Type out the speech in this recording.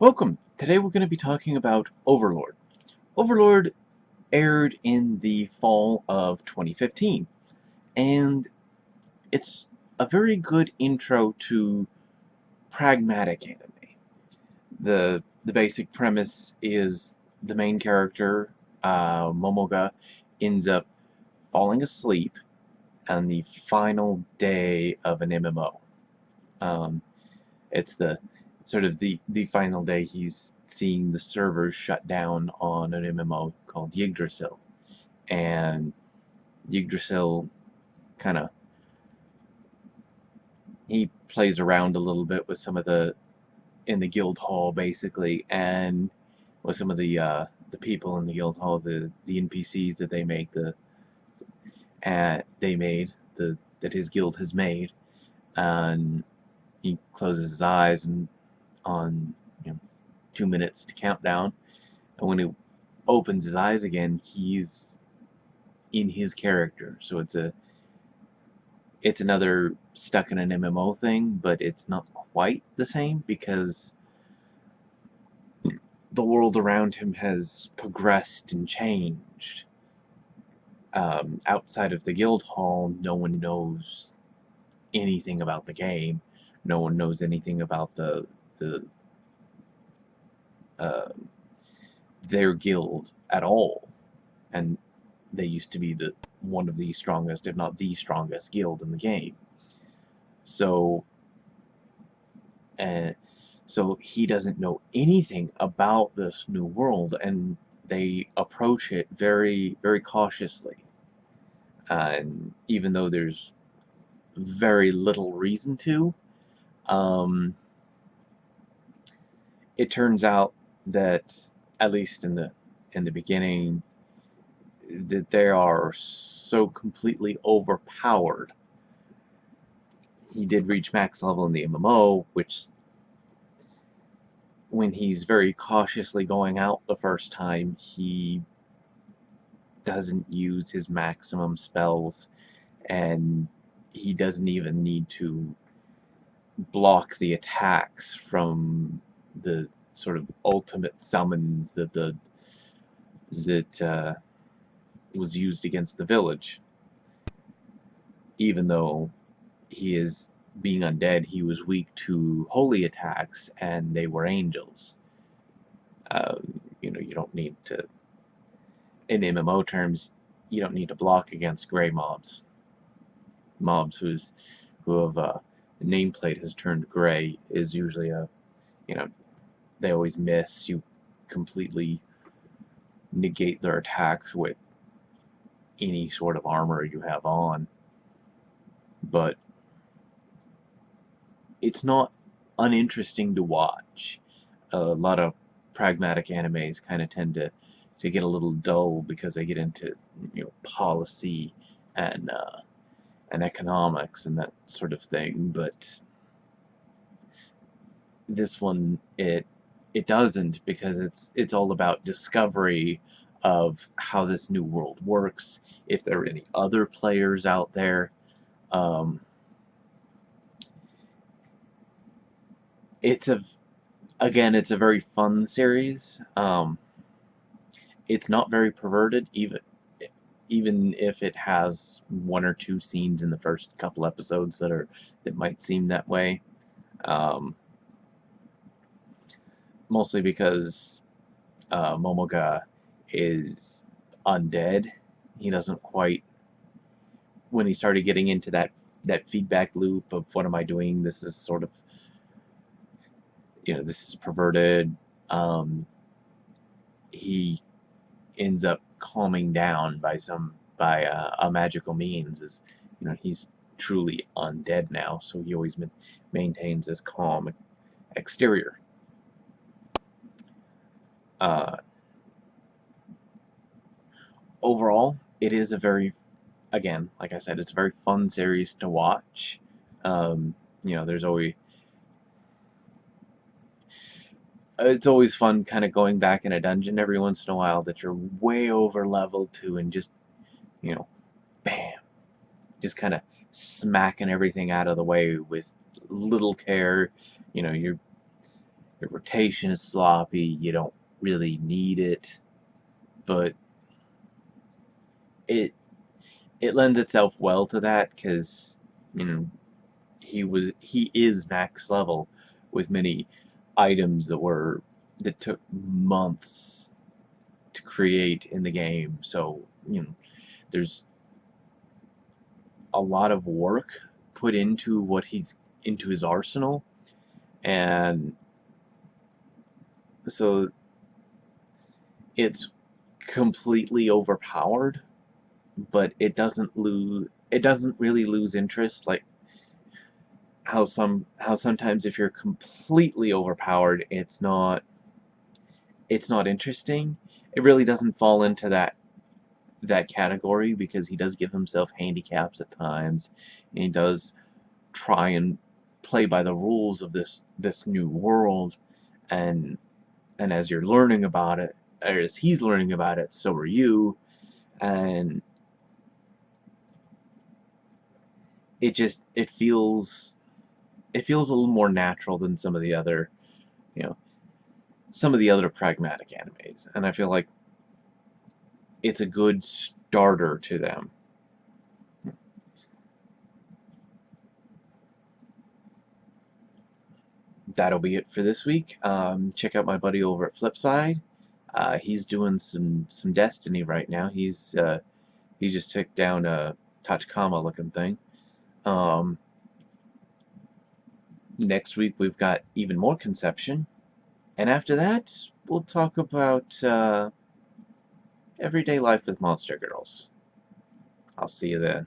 Welcome! Today we're going to be talking about Overlord. Overlord aired in the fall of 2015, and it's a very good intro to pragmatic anime. The basic premise is the main character, Momoga, ends up falling asleep on the final day of an MMO. It's the final day he's seeing the servers shut down on an MMO called Yggdrasil. And Yggdrasil kind of, he plays around a little bit with some of in the guild hall basically, and with some of the people in the guild hall, the NPCs that they make, that his guild has made. And he closes his eyes and on 2 minutes to countdown, and when he opens his eyes again, he's in his character. So it's another stuck in an MMO thing, but it's not quite the same because the world around him has progressed and changed. Outside of the guild hall, no one knows anything about the game. No one knows anything about uh, their guild at all, and they used to be one of the strongest, if not the strongest, guild in the game. So, uh, so he doesn't know anything about this new world, and they approach it very, very cautiously. And even though there's very little reason to, um, it turns out that, at least in the beginning, that they are so completely overpowered. He did reach max level in the MMO, which, when he's very cautiously going out the first time, he doesn't use his maximum spells, and he doesn't even need to block the attacks from the sort of ultimate summons that was used against the village. Even though he is being undead, he was weak to holy attacks, and they were angels. You don't need to, in MMO terms, you don't need to block against gray mobs. Mobs who have the nameplate has turned gray is usually they always miss. You completely negate their attacks with any sort of armor you have on. But it's not uninteresting to watch. A lot of pragmatic animes kind of tend to get a little dull because they get into policy and economics and that sort of thing. But this one, it doesn't, because it's all about discovery of how this new world works, if there are any other players out there. It's a very fun series. It's not very perverted, even if it has one or two scenes in the first couple episodes that might seem that way. Mostly because Momoga is undead. He doesn't quite. When he started getting into that feedback loop of what am I doing? This is sort of, this is perverted. He ends up calming down by a magical means. Is he's truly undead now, so he always maintains this calm exterior. Overall, it is again, like I said, it's a very fun series to watch. There's always it's always fun kind of going back in a dungeon every once in a while that you're way over level to, and just bam, just kind of smacking everything out of the way with little care. You're Your rotation is sloppy. You don't really need it, but it it lends itself well to that because you know he is max level with many items that took months to create in the game. So there's a lot of work put into into his arsenal, and so it's completely overpowered, but it doesn't really lose interest like how sometimes if you're completely overpowered it's not interesting. It really doesn't fall into that category because he does give himself handicaps at times, and he does try and play by the rules of this new world, and as you're learning about it, or as he's learning about it, so are you, and it feels a little more natural than you know some of the other pragmatic animes, and I feel like it's a good starter to them. That'll be it for this week. Check out my buddy over at Flipside. He's doing some Destiny right now. He just took down a Tachikama looking thing. Um, Next week we've got even more Conception, and after that we'll talk about everyday life with monster girls. I'll see you then.